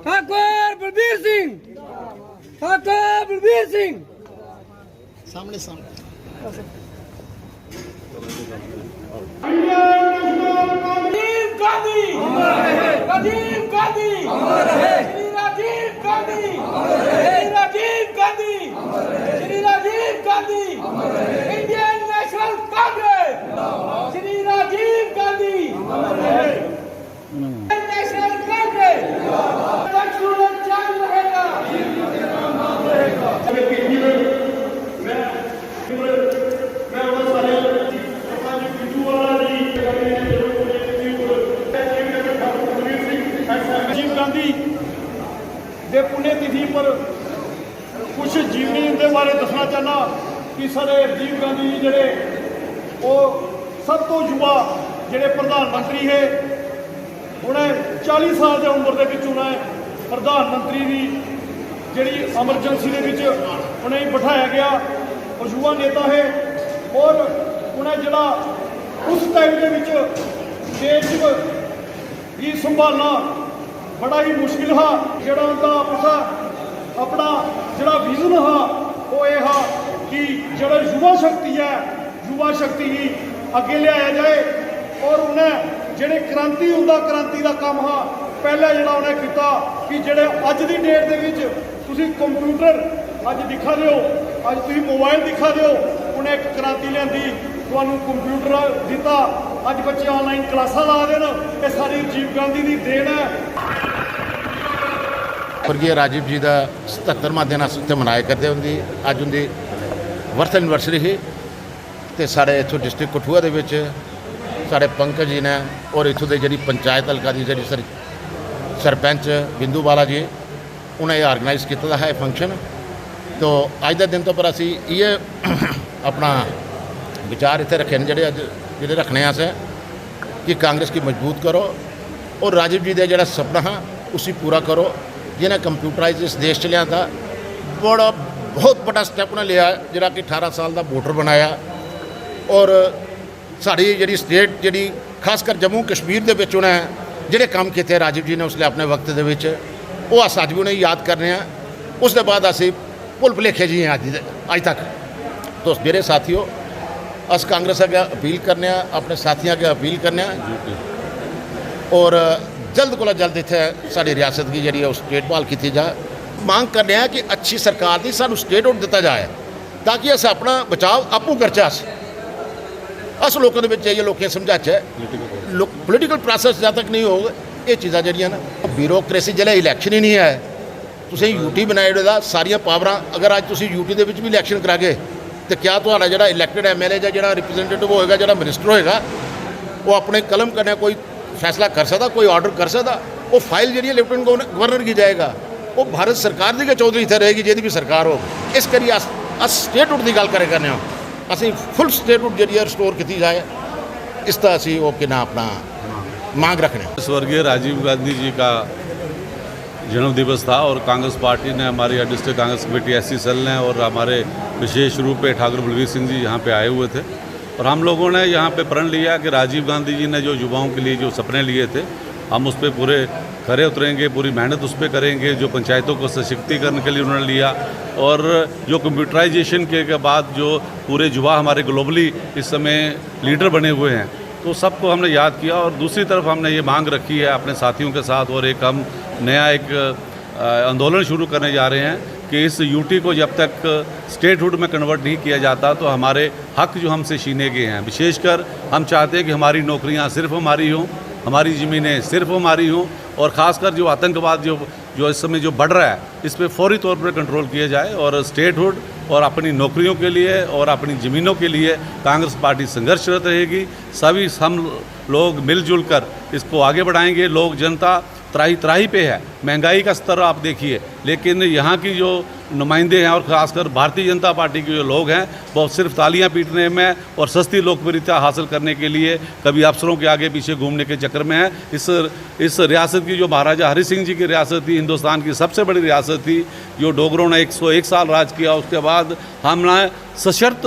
ठाकुर बलबीर सिंह, ठाकुर बलबीर सिंह। सामने सामने Rajiv Gandhi, Rajiv Gandhi, Shri Rajiv Gandhi, Shri Rajiv Gandhi, Shri Rajiv Gandhi, Indian National Congress, Shri Rajiv Gandhi, National Congress, सूरज चांद रहेगा। राजीव गांधी दे पुण्यतिथि पर कुछ जीवनी के बारे दसना चाहना कि सारे राजीव गांधी जी जोड़े वो सब तो युवा जोड़े प्रधानमंत्री है उन्हें 40 साल की उम्र के उन्हें प्रधानमंत्री की जी एमरजेंसी के उन्हें बिठाया गया और युवा नेता है और उन्हें जरा उस टाइम के देश की संभालना बड़ा ही मुश्किल हा। जरा उनका अपना जरा विजन हा वो ये हा कि जरा युवा शक्ति है युवा शक्ति ही अगे लिया जाए और उन्हें जेडे क्रांति उनका क्रांति का काम हा पहले जरा उन्हें किया कि जेडे अज की डेट के तुसी कंप्यूटर अज दिखा दो अज तुसी मोबाइल दिखा दो उन्हें एक क्रांति लियांदी तुहानू कंप्यूटर दिता अज बच्चे ऑनलाइन क्लासा ला देन ये सारी राजीव गांधी की देन है। स्वर्गीय राजीव जी का 77वां दिन अस उत्थे मनाया करते उनकी अज उनकी बर्थ एनिवर्सरी ही तो साढ़े इत्थों डिस्ट्रिक्ट कठुआ दे विच साढ़े पंकज जी ने और इत्थों की जी पंचायत हल्का की जी सरपंच बिंदू बाला जी उन्हें ऑर्गेनाइज किया है फंक्शन। तो अज के दिन तो पर असी ये अपना विचार इतने रखे जोड़े अज जो रखने अस कि कांग्रेस की मजबूत करो और राजीव जी का जोड़ा सपना है उसी पूरा करो जिन्हें कंप्यूटराइज इस देश च लिया था बहुत बड़ा स्टैप उन्हें लिया जोड़ा कि 18 साल का वोटर बनाया और साड़ी जी स्टेट जी खासकर जम्मू कश्मीर के उन्हें जोड़े काम किए राजीव जी ने उसले अपने वक्त के वो अस अज भी उन्हें याद करने उसके बाद असी भुल भुलेखे जी हैं अज तक। तो मेरे साथियों अस कांग्रेस अगे अपील करने अपने साथियों अगे अपील करने और जल्द को जल्द इतने साड़ी रियासत की जी स्टेट बहाल की जाए मांग करने कि अच्छी सरकार की सानू स्टेट हुड दिता जाए ताकि अस अपना बचाव आपू करचे अस लोगों के जाइए लोगों समझाचे पोलीटिकल प्रोसैस जब तक नहीं होगा ये चीज़ा जड़ियाँ ना ब्यूरोक्रेसी जिले इलैक्शन ही नहीं है तुम यूटी बनाए सारिया पावर अगर अज तुम यूटी के भी इलैक्शन करागे तो क्या तो जो इलैक्टेड MLA या जो रिप्रजेंटेटिव होएगा जो मिनिस्टर होएगा वो अपने कलम करने कोई फैसला कर सकता कोई ऑर्डर कर सकता वो फाइल जी लेफ्टिनेंट गवर्नर की जाएगा वो भारत सरकार की चौधरी इतने रहेगी जी भी सरकार हो इस करिए अस स्टेटहुड की गल करे करने असी फुल स्टेटहुड जी रिस्टोर की जाए इसका असी वो कि ना अपना मांग रखने। स्वर्गीय राजीव गांधी जी का जन्म दिवस था और कांग्रेस पार्टी ने हमारी district Congress committee SC cell ने और हमारे विशेष रूप पे ठाकुर बलबीर सिंह जी यहाँ पे आए हुए थे और हम लोगों ने यहाँ पे प्रण लिया कि राजीव गांधी जी ने जो युवाओं के लिए जो सपने लिए थे हम उस पर पूरे खरे उतरेंगे पूरी मेहनत उस पर करेंगे। जो पंचायतों को सशक्तिकरण के लिए उन्होंने लिया और जो कंप्यूटराइजेशन के बाद जो पूरे युवा हमारे ग्लोबली इस समय लीडर बने हुए हैं तो सबको हमने याद किया। और दूसरी तरफ हमने ये मांग रखी है अपने साथियों के साथ और एक हम नया एक आंदोलन शुरू करने जा रहे हैं कि इस यूटी को जब तक स्टेटहुड में कन्वर्ट नहीं किया जाता तो हमारे हक जो हमसे छीने गए हैं विशेषकर हम चाहते हैं कि हमारी नौकरियां सिर्फ हमारी हों हमारी ज़मीनें सिर्फ हमारी हों और ख़ासकर जो आतंकवाद जो इस समय जो बढ़ रहा है इस पर फौरी तौर पर कंट्रोल किया जाए और स्टेटहुड और अपनी नौकरियों के लिए और अपनी ज़मीनों के लिए कांग्रेस पार्टी संघर्षरत रहेगी। सभी हम लोग मिलजुल कर इसको आगे बढ़ाएंगे। लोग जनता त्राही त्राही पे है, महंगाई का स्तर आप देखिए, लेकिन यहाँ की जो नुमाइंदे हैं और ख़ासकर भारतीय जनता पार्टी के जो लोग हैं वो सिर्फ तालियां पीटने में और सस्ती लोकप्रियता हासिल करने के लिए कभी अफसरों के आगे पीछे घूमने के चक्कर में है। इस रियासत की जो महाराजा हरि सिंह जी की रियासत थी, हिंदुस्तान की सबसे बड़ी रियासत थी, जो डोगरों ने 101 साल राज किया, उसके बाद हमने सशर्त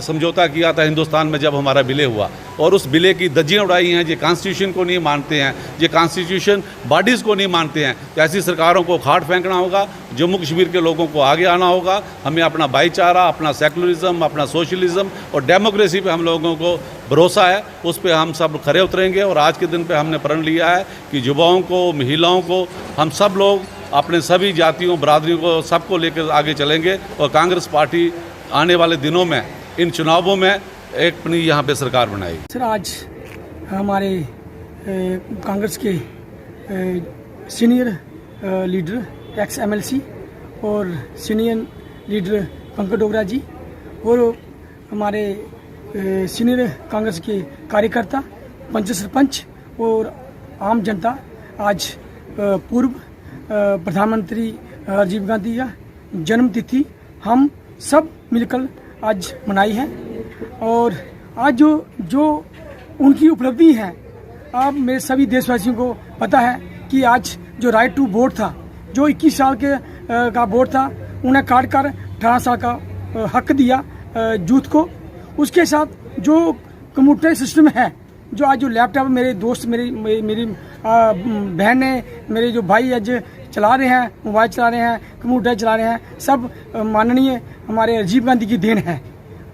समझौता किया था हिंदुस्तान में जब हमारा विलय हुआ, और उस विलय की धज्जियां उड़ाई हैं। ये कॉन्स्टिट्यूशन को नहीं मानते हैं, ये कॉन्स्टिट्यूशन बॉडीज़ को नहीं मानते हैं, तो ऐसी सरकारों को खाट फेंकना होगा। जम्मू कश्मीर के लोगों को आगे आना होगा। हमें अपना भाईचारा, अपना सेकुलरिज्म, अपना सोशलिज्म और डेमोक्रेसी पे हम लोगों को भरोसा है, उस पर हम सब खरे उतरेंगे। और आज के दिन पे हमने प्रण लिया है कि युवाओं को, महिलाओं को, हम सब लोग अपने सभी जातियों, बरादरियों को, सबको लेकर आगे चलेंगे और कांग्रेस पार्टी आने वाले दिनों में इन चुनावों में एक अपनी यहाँ पे सरकार बनाएगी। सर, आज हमारे कांग्रेस के सीनियर लीडर एक्स MLC और सीनियर लीडर पंकज डोगरा जी और हमारे सीनियर कांग्रेस के कार्यकर्ता, पंच सरपंच और आम जनता आज पूर्व प्रधानमंत्री राजीव गांधी का जन्म तिथि हम सब मिलकर आज मनाई है। और आज जो उनकी उपलब्धि है, अब मेरे सभी देशवासियों को पता है कि आज जो राइट टू वोट था, जो 21 साल का वोट था, उन्हें काट कर 18 साल का हक दिया यूथ को। उसके साथ जो कंप्यूटर सिस्टम है, जो आज जो लैपटॉप मेरे दोस्त, मेरी बहन ने, मेरे जो भाई आज चला रहे हैं, मोबाइल चला रहे हैं, कंप्यूटर चला रहे हैं, सब माननीय हमारे राजीव गांधी की देन है।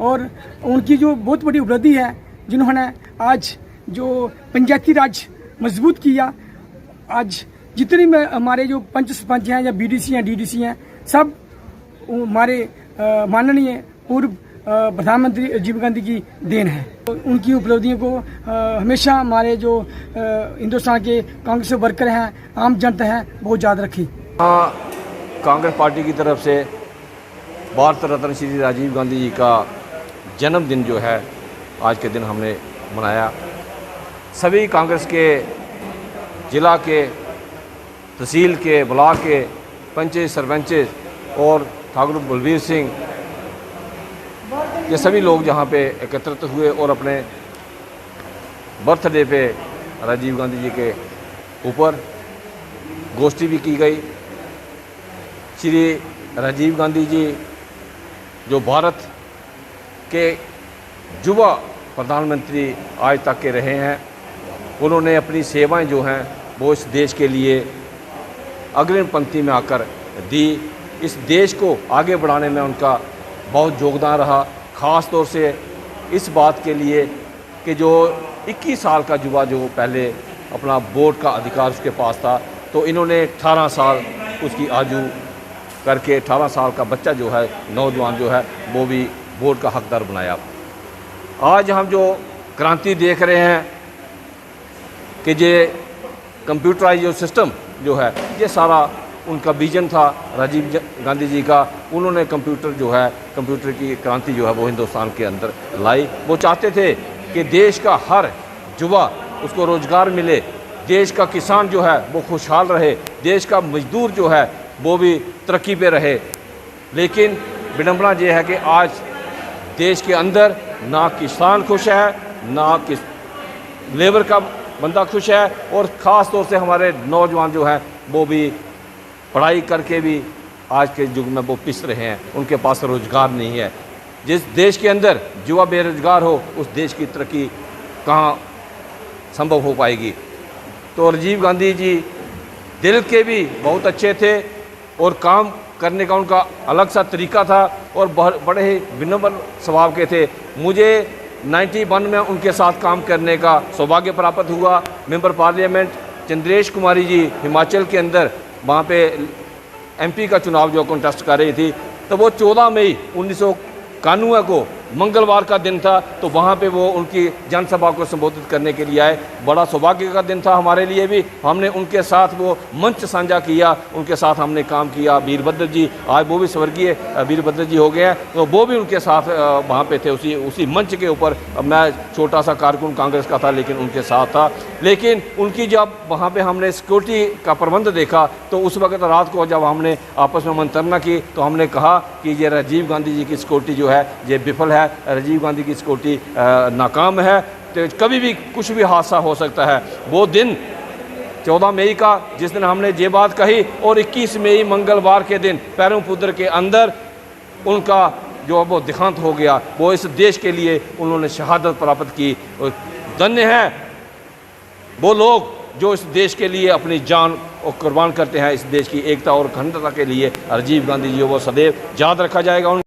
और उनकी जो बहुत बड़ी उपलब्धि है, जिन्होंने आज जो पंचायती राज मजबूत किया, आज जितनी में हमारे जो पंच सरपंच हैं या BDC हैं, DDC हैं, सब हमारे माननीय पूर्व प्रधानमंत्री राजीव गांधी की देन है। उनकी उपलब्धियों को हमेशा हमारे जो हिंदुस्तान के कांग्रेस वर्कर हैं, आम जनता है, बहुत याद रखी। कांग्रेस पार्टी की तरफ से भारत रत्न श्री राजीव गांधी जी का जन्मदिन जो है आज के दिन हमने मनाया। सभी कांग्रेस के जिला के, तहसील के, ब्लॉक के पंच सरपंच और ठाकुर बलवीर सिंह, ये सभी लोग जहाँ पे एकत्रित हुए और अपने बर्थडे पे राजीव गांधी जी के ऊपर गोष्ठी भी की गई। श्री राजीव गांधी जी जो भारत के युवा प्रधानमंत्री आज तक के रहे हैं, उन्होंने अपनी सेवाएं जो हैं वो इस देश के लिए अग्रिम पंक्ति में आकर दी। इस देश को आगे बढ़ाने में उनका बहुत योगदान रहा, ख़ास तौर से इस बात के लिए कि जो 21 साल का युवा जो पहले अपना वोट का अधिकार उसके पास था, तो इन्होंने 18 साल उसकी आयु करके 18 साल का बच्चा जो है, नौजवान जो है, वो भी वोट का हकदार बनाया। आज हम जो क्रांति देख रहे हैं कि ये कंप्यूटराइज जो सिस्टम जो है, ये सारा उनका विजन था राजीव गांधी जी का। उन्होंने कंप्यूटर जो है, कंप्यूटर की क्रांति जो है वो हिंदुस्तान के अंदर लाई। वो चाहते थे कि देश का हर युवा उसको रोज़गार मिले, देश का किसान जो है वो खुशहाल रहे, देश का मजदूर जो है वो भी तरक्की पे रहे। लेकिन विडंबना ये है कि आज देश के अंदर ना किसान खुश है, ना लेबर का बंदा खुश है, और ख़ास तौर से हमारे नौजवान जो हैं वो भी पढ़ाई करके भी आज के युग में वो पिस रहे हैं, उनके पास रोज़गार नहीं है। जिस देश के अंदर युवा बेरोजगार हो, उस देश की तरक्की कहाँ संभव हो पाएगी। तो राजीव गांधी जी दिल के भी बहुत अच्छे थे और काम करने का उनका अलग सा तरीका था और बड़े ही विनम्र स्वभाव के थे। मुझे 91 में उनके साथ काम करने का सौभाग्य प्राप्त हुआ। मेंबर पार्लियामेंट चंद्रेश कुमारी जी हिमाचल के अंदर वहाँ पे MP का चुनाव जो कंटेस्ट कर रही थी, तो वो 14 मई 1991 को मंगलवार का दिन था, तो वहाँ पे वो उनकी जनसभा को संबोधित करने के लिए आए। बड़ा सौभाग्य का दिन था हमारे लिए भी। हमने उनके साथ वो मंच साझा किया, उनके साथ हमने काम किया। वीरभद्र जी, आज वो भी स्वर्गीय वीरभद्र जी हो गए हैं, तो वो भी उनके साथ वहाँ पे थे, उसी मंच के ऊपर। मैं छोटा सा कारकुन कांग्रेस का था, लेकिन उनके साथ था। लेकिन उनकी जब वहाँ पे हमने सिक्योरिटी का प्रबंध देखा, तो उस वक्त रात को जब हमने आपस में मंत्रणा की, तो हमने कहा कि ये राजीव गांधी जी की सिक्योरिटी जो है ये विफल है, राजीव गांधी की सिक्योरिटी नाकाम है, तो कभी भी कुछ भी हादसा हो सकता है। वो दिन 14 मई का, जिस दिन हमने ये बात कही, और 21 मई मंगलवार के दिन पैरुपुत्र के अंदर उनका जो वो देहांत हो गया। वो इस देश के लिए उन्होंने शहादत प्राप्त की। धन्य है वो लोग जो इस देश के लिए अपनी जान और कुर्बान करते हैं, इस देश की एकता और अखंडता के लिए। राजीव गांधी जी वो सदैव याद रखा जाएगा।